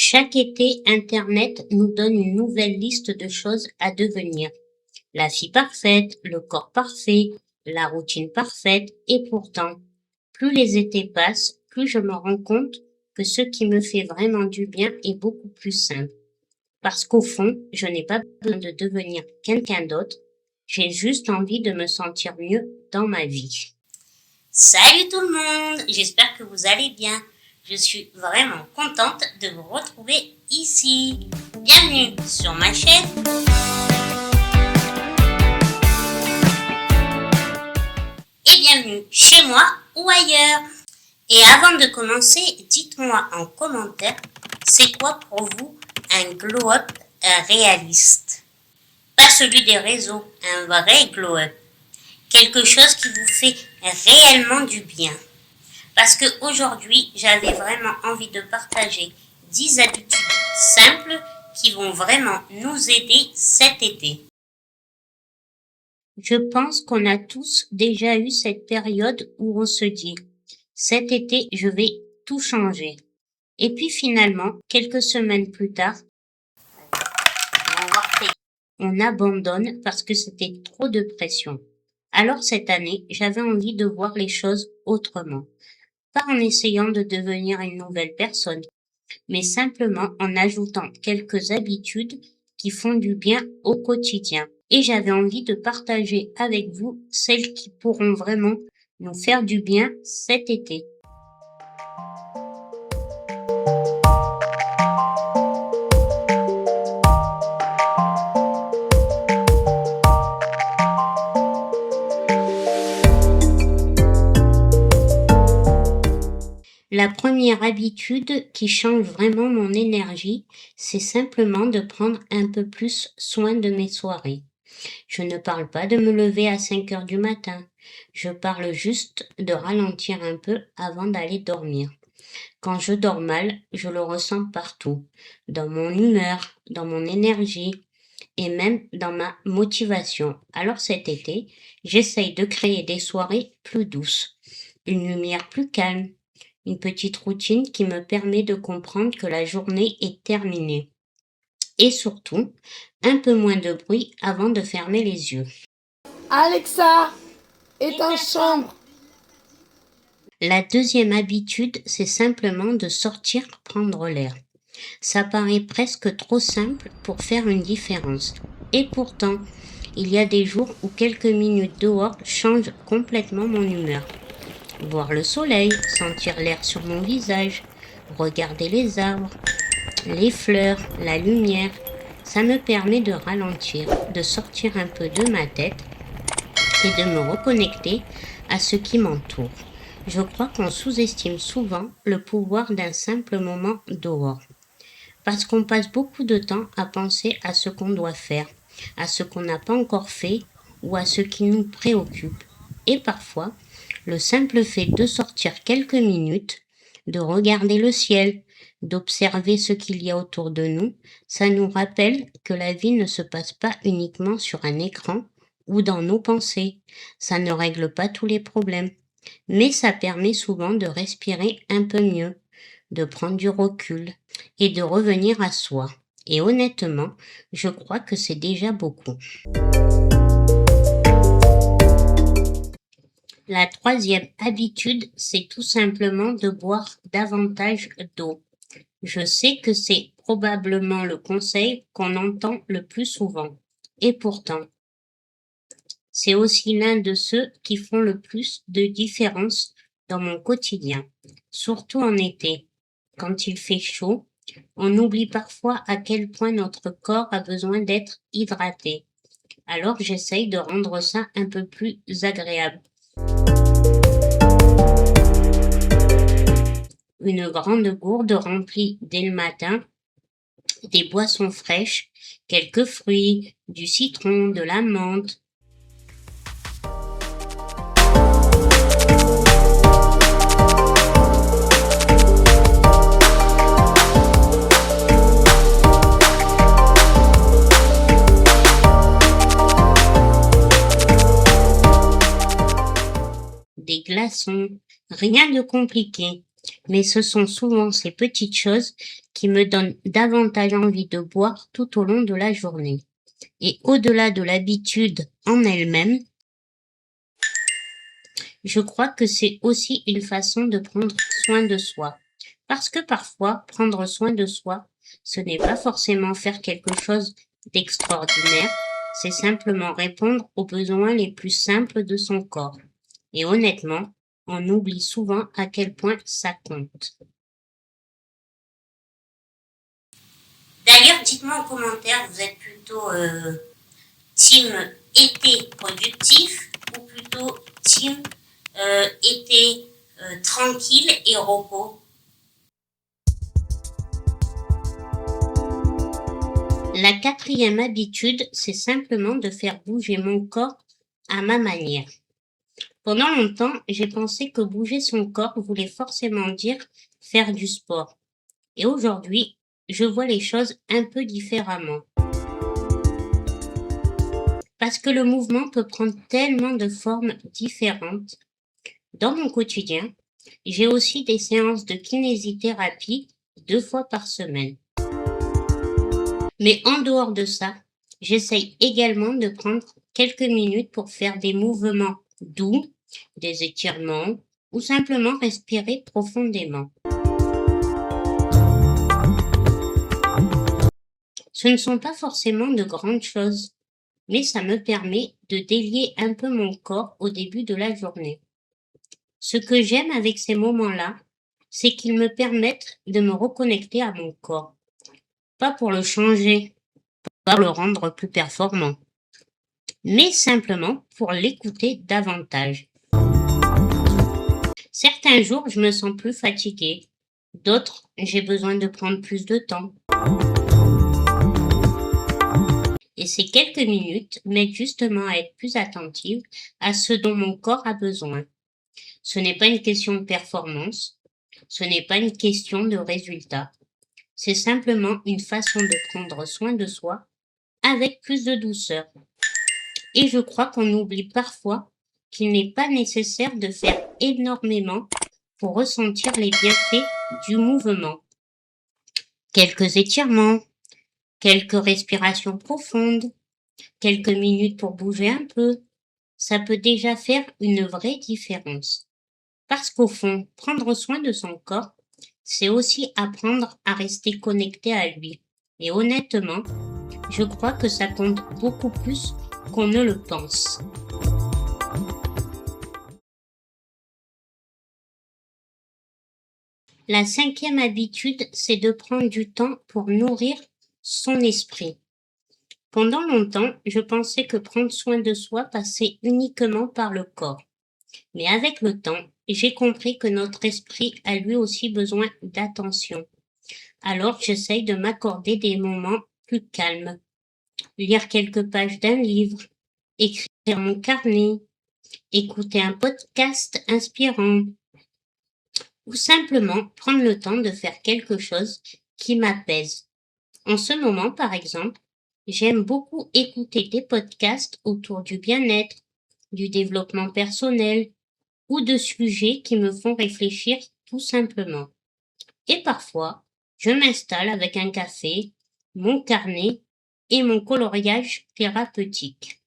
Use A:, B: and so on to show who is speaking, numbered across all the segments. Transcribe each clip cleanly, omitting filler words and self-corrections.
A: Chaque été, Internet nous donne une nouvelle liste de choses à devenir. La fille parfaite, le corps parfait, la routine parfaite, et pourtant, plus les étés passent, plus je me rends compte que ce qui me fait vraiment du bien est beaucoup plus simple. Parce qu'au fond, je n'ai pas besoin de devenir quelqu'un d'autre, j'ai juste envie de me sentir mieux dans ma vie. Salut tout le monde, j'espère que vous allez bien. Je suis vraiment contente de vous retrouver ici. Bienvenue sur ma chaîne. Et bienvenue chez moi ou ailleurs. Et avant de commencer, dites-moi en commentaire, c'est quoi pour vous un glow-up réaliste? Pas celui des réseaux, un vrai glow-up. Quelque chose qui vous fait réellement du bien. Parce qu'aujourd'hui, j'avais vraiment envie de partager 10 habitudes simples qui vont vraiment nous aider cet été. Je pense qu'on a tous déjà eu cette période où on se dit « cet été, je vais tout changer ». Et puis finalement, quelques semaines plus tard, on abandonne parce que c'était trop de pression. Alors cette année, j'avais envie de voir les choses autrement. Pas en essayant de devenir une nouvelle personne, mais simplement en ajoutant quelques habitudes qui font du bien au quotidien. Et j'avais envie de partager avec vous celles qui pourront vraiment nous faire du bien cet été. La première habitude qui change vraiment mon énergie, c'est simplement de prendre un peu plus soin de mes soirées. Je ne parle pas de me lever à 5 heures du matin, je parle juste de ralentir un peu avant d'aller dormir. Quand je dors mal, je le ressens partout, dans mon humeur, dans mon énergie et même dans ma motivation. Alors cet été, j'essaye de créer des soirées plus douces, une lumière plus calme, une petite routine qui me permet de comprendre que la journée est terminée. Et surtout, un peu moins de bruit avant de fermer les yeux.
B: Alexa, éteins chambre.
A: La deuxième habitude, c'est simplement de sortir prendre l'air. Ça paraît presque trop simple pour faire une différence. Et pourtant, il y a des jours où quelques minutes dehors changent complètement mon humeur. Voir le soleil, sentir l'air sur mon visage, regarder les arbres, les fleurs, la lumière, ça me permet de ralentir, de sortir un peu de ma tête et de me reconnecter à ce qui m'entoure. Je crois qu'on sous-estime souvent le pouvoir d'un simple moment dehors. Parce qu'on passe beaucoup de temps à penser à ce qu'on doit faire, à ce qu'on n'a pas encore fait ou à ce qui nous préoccupe. Et parfois, le simple fait de sortir quelques minutes, de regarder le ciel, d'observer ce qu'il y a autour de nous, ça nous rappelle que la vie ne se passe pas uniquement sur un écran ou dans nos pensées. Ça ne règle pas tous les problèmes, mais ça permet souvent de respirer un peu mieux, de prendre du recul et de revenir à soi. Et honnêtement, je crois que c'est déjà beaucoup. La troisième habitude, c'est tout simplement de boire davantage d'eau. Je sais que c'est probablement le conseil qu'on entend le plus souvent. Et pourtant, c'est aussi l'un de ceux qui font le plus de différence dans mon quotidien, surtout en été. Quand il fait chaud, on oublie parfois à quel point notre corps a besoin d'être hydraté. Alors j'essaye de rendre ça un peu plus agréable. Une grande gourde remplie dès le matin, des boissons fraîches, quelques fruits, du citron, de la menthe. Des glaçons, rien de compliqué. Mais ce sont souvent ces petites choses qui me donnent davantage envie de boire tout au long de la journée. Et au-delà de l'habitude en elle-même, je crois que c'est aussi une façon de prendre soin de soi. Parce que parfois, prendre soin de soi, ce n'est pas forcément faire quelque chose d'extraordinaire, c'est simplement répondre aux besoins les plus simples de son corps. Et honnêtement, on oublie souvent à quel point ça compte. D'ailleurs, dites-moi en commentaire, vous êtes plutôt team été productif ou plutôt team été tranquille et repos? La quatrième habitude, c'est simplement de faire bouger mon corps à ma manière. Pendant longtemps, j'ai pensé que bouger son corps voulait forcément dire faire du sport. Et aujourd'hui, je vois les choses un peu différemment. Parce que le mouvement peut prendre tellement de formes différentes. Dans mon quotidien, j'ai aussi des séances de kinésithérapie 2 fois par semaine. Mais en dehors de ça, j'essaye également de prendre quelques minutes pour faire des mouvements doux, des étirements ou simplement respirer profondément. Ce ne sont pas forcément de grandes choses, mais ça me permet de délier un peu mon corps au début de la journée. Ce que j'aime avec ces moments-là, c'est qu'ils me permettent de me reconnecter à mon corps. Pas pour le changer, pas pour le rendre plus performant, mais simplement pour l'écouter davantage. Certains jours, je me sens plus fatiguée, d'autres, j'ai besoin de prendre plus de temps. Et ces quelques minutes m'aident justement à être plus attentive à ce dont mon corps a besoin. Ce n'est pas une question de performance, ce n'est pas une question de résultat. C'est simplement une façon de prendre soin de soi avec plus de douceur. Et je crois qu'on oublie parfois qu'il n'est pas nécessaire de faire énormément pour ressentir les bienfaits du mouvement. Quelques étirements, quelques respirations profondes, quelques minutes pour bouger un peu, ça peut déjà faire une vraie différence. Parce qu'au fond, prendre soin de son corps, c'est aussi apprendre à rester connecté à lui. Et honnêtement, je crois que ça compte beaucoup plus qu'on ne le pense. La cinquième habitude, c'est de prendre du temps pour nourrir son esprit. Pendant longtemps, je pensais que prendre soin de soi passait uniquement par le corps. Mais avec le temps, j'ai compris que notre esprit a lui aussi besoin d'attention. Alors j'essaye de m'accorder des moments plus calmes. Lire quelques pages d'un livre, écrire mon carnet, écouter un podcast inspirant, ou simplement prendre le temps de faire quelque chose qui m'apaise. En ce moment, par exemple, j'aime beaucoup écouter des podcasts autour du bien-être, du développement personnel ou de sujets qui me font réfléchir tout simplement. Et parfois, je m'installe avec un café, mon carnet et mon coloriage thérapeutique.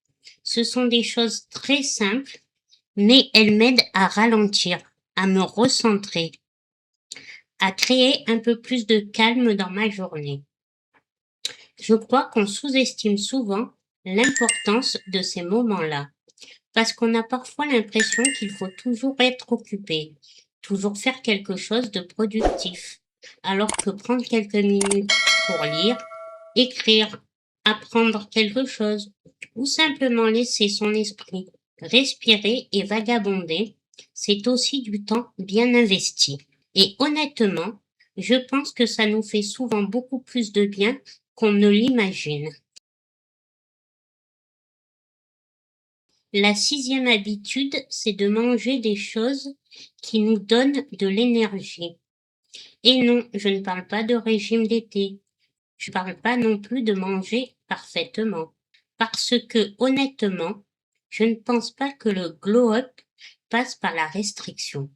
A: Ce sont des choses très simples, mais elles m'aident à ralentir, à me recentrer, à créer un peu plus de calme dans ma journée. Je crois qu'on sous-estime souvent l'importance de ces moments-là, parce qu'on a parfois l'impression qu'il faut toujours être occupé, toujours faire quelque chose de productif, alors que prendre quelques minutes pour lire, écrire, apprendre quelque chose, ou simplement laisser son esprit respirer et vagabonder, c'est aussi du temps bien investi. Et honnêtement, je pense que ça nous fait souvent beaucoup plus de bien qu'on ne l'imagine. La sixième habitude, c'est de manger des choses qui nous donnent de l'énergie. Et non, je ne parle pas de régime d'été. Je ne parle pas non plus de manger parfaitement. Parce que, honnêtement, je ne pense pas que le glow-up passe par la restriction.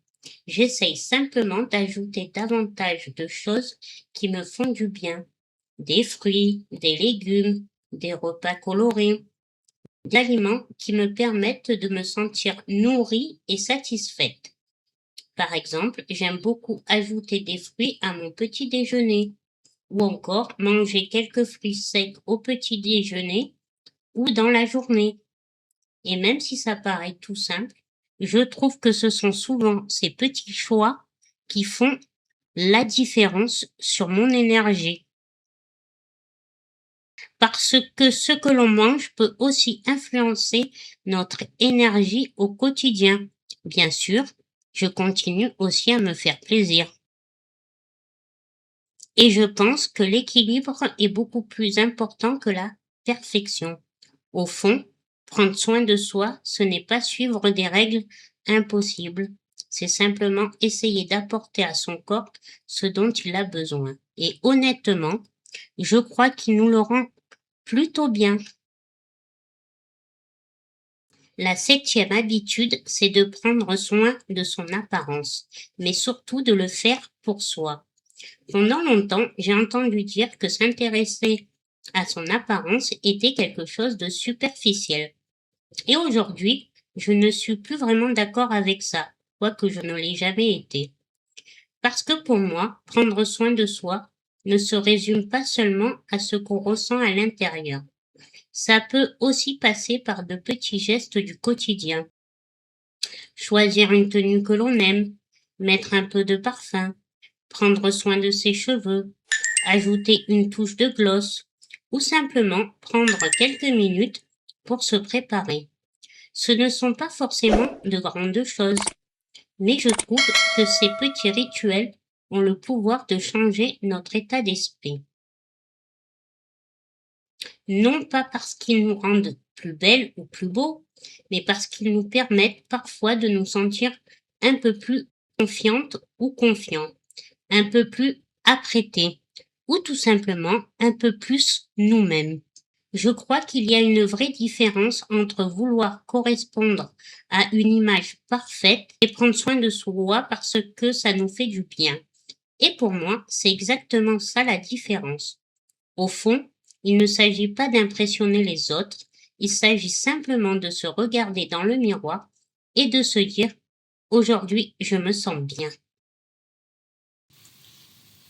A: J'essaye simplement d'ajouter davantage de choses qui me font du bien. Des fruits, des légumes, des repas colorés, des aliments qui me permettent de me sentir nourrie et satisfaite. Par exemple, j'aime beaucoup ajouter des fruits à mon petit déjeuner ou encore manger quelques fruits secs au petit déjeuner ou dans la journée. Et même si ça paraît tout simple, je trouve que ce sont souvent ces petits choix qui font la différence sur mon énergie. Parce que ce que l'on mange peut aussi influencer notre énergie au quotidien. Bien sûr, je continue aussi à me faire plaisir. Et je pense que l'équilibre est beaucoup plus important que la perfection. Au fond, prendre soin de soi, ce n'est pas suivre des règles impossibles. C'est simplement essayer d'apporter à son corps ce dont il a besoin. Et honnêtement, je crois qu'il nous le rend plutôt bien. La 7e habitude, c'est de prendre soin de son apparence, mais surtout de le faire pour soi. Pendant longtemps, j'ai entendu dire que s'intéresser à son apparence était quelque chose de superficiel. Et aujourd'hui, je ne suis plus vraiment d'accord avec ça, quoique je ne l'ai jamais été. Parce que pour moi, prendre soin de soi ne se résume pas seulement à ce qu'on ressent à l'intérieur. Ça peut aussi passer par de petits gestes du quotidien. Choisir une tenue que l'on aime, mettre un peu de parfum, prendre soin de ses cheveux, ajouter une touche de gloss ou simplement prendre quelques minutes pour se préparer. Ce ne sont pas forcément de grandes choses, mais je trouve que ces petits rituels ont le pouvoir de changer notre état d'esprit. Non pas parce qu'ils nous rendent plus belles ou plus beaux, mais parce qu'ils nous permettent parfois de nous sentir un peu plus confiantes ou confiants, un peu plus apprêtés, ou tout simplement un peu plus nous-mêmes. Je crois qu'il y a une vraie différence entre vouloir correspondre à une image parfaite et prendre soin de soi parce que ça nous fait du bien. Et pour moi, c'est exactement ça la différence. Au fond, il ne s'agit pas d'impressionner les autres, il s'agit simplement de se regarder dans le miroir et de se dire aujourd'hui, je me sens bien.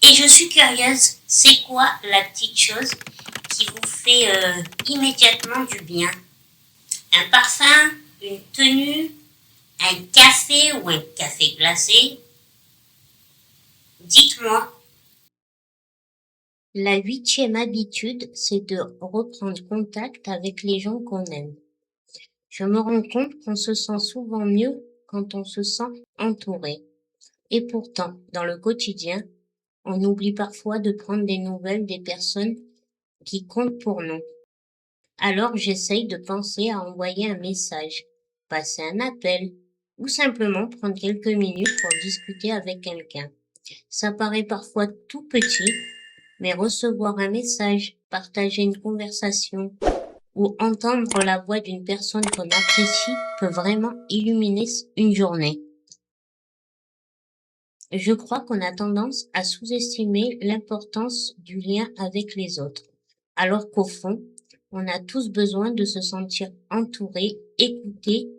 A: Et je suis curieuse, c'est quoi la petite chose qui vous fait immédiatement du bien? Un parfum, une tenue, un café ou un café glacé? Dites-moi. La 8e habitude, c'est de reprendre contact avec les gens qu'on aime. Je me rends compte qu'on se sent souvent mieux quand on se sent entouré. Et pourtant, dans le quotidien, on oublie parfois de prendre des nouvelles des personnes qui comptent pour nous. Alors j'essaye de penser à envoyer un message, passer un appel ou simplement prendre quelques minutes pour discuter avec quelqu'un. Ça paraît parfois tout petit, mais recevoir un message, partager une conversation ou entendre la voix d'une personne qu'on apprécie peut vraiment illuminer une journée. Je crois qu'on a tendance à sous-estimer l'importance du lien avec les autres, alors qu'au fond, on a tous besoin de se sentir entourés, écoutés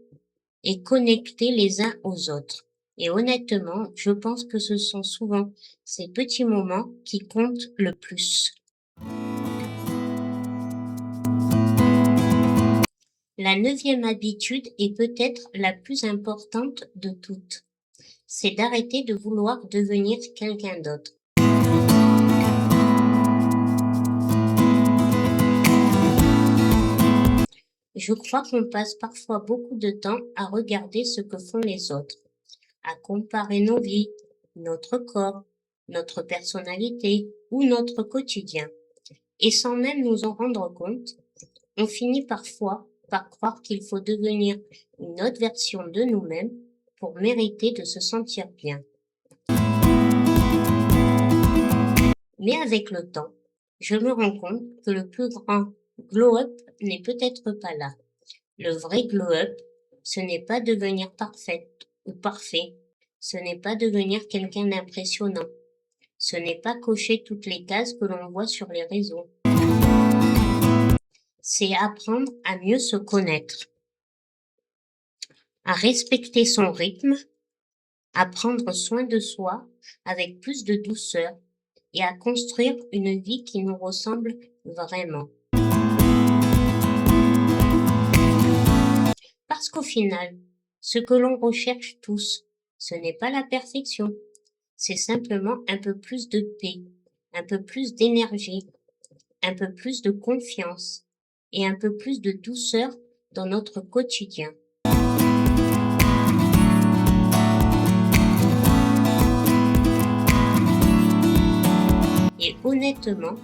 A: et connectés les uns aux autres. Et honnêtement, je pense que ce sont souvent ces petits moments qui comptent le plus. La 9e habitude est peut-être la plus importante de toutes. C'est d'arrêter de vouloir devenir quelqu'un d'autre. Je crois qu'on passe parfois beaucoup de temps à regarder ce que font les autres, à comparer nos vies, notre corps, notre personnalité ou notre quotidien. Et sans même nous en rendre compte, on finit parfois par croire qu'il faut devenir une autre version de nous-mêmes pour mériter de se sentir bien. Mais avec le temps, je me rends compte que le plus grand glow-up n'est peut-être pas là. Le vrai glow-up, ce n'est pas devenir parfaite ou parfait, Ce n'est pas devenir quelqu'un d'impressionnant. Ce n'est pas cocher toutes les cases que l'on voit sur les réseaux. C'est apprendre à mieux se connaître, à respecter son rythme, à prendre soin de soi avec plus de douceur et à construire une vie qui nous ressemble vraiment. Parce qu'au final, ce que l'on recherche tous, ce n'est pas la perfection, c'est simplement un peu plus de paix, un peu plus d'énergie, un peu plus de confiance et un peu plus de douceur dans notre quotidien. Et honnêtement,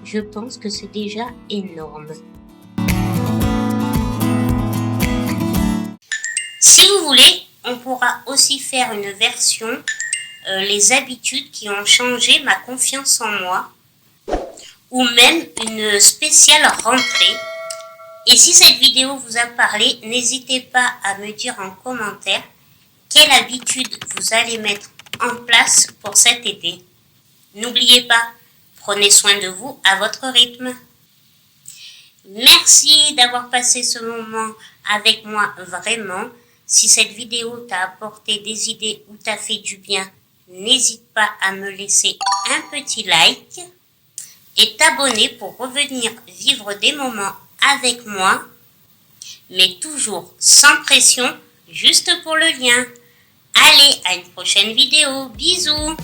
A: je pense que c'est déjà énorme. Si vous voulez, on pourra aussi faire une version les habitudes qui ont changé ma confiance en moi, ou même une spéciale rentrée. Et si cette vidéo vous a parlé, n'hésitez pas à me dire en commentaire quelle habitude vous allez mettre en place pour cet été. N'oubliez pas, prenez soin de vous à votre rythme. Merci d'avoir passé ce moment avec moi vraiment. Si cette vidéo t'a apporté des idées ou t'a fait du bien, n'hésite pas à me laisser un petit like et t'abonner pour revenir vivre des moments avec moi, mais toujours sans pression, juste pour le lien. Allez, à une prochaine vidéo. Bisous!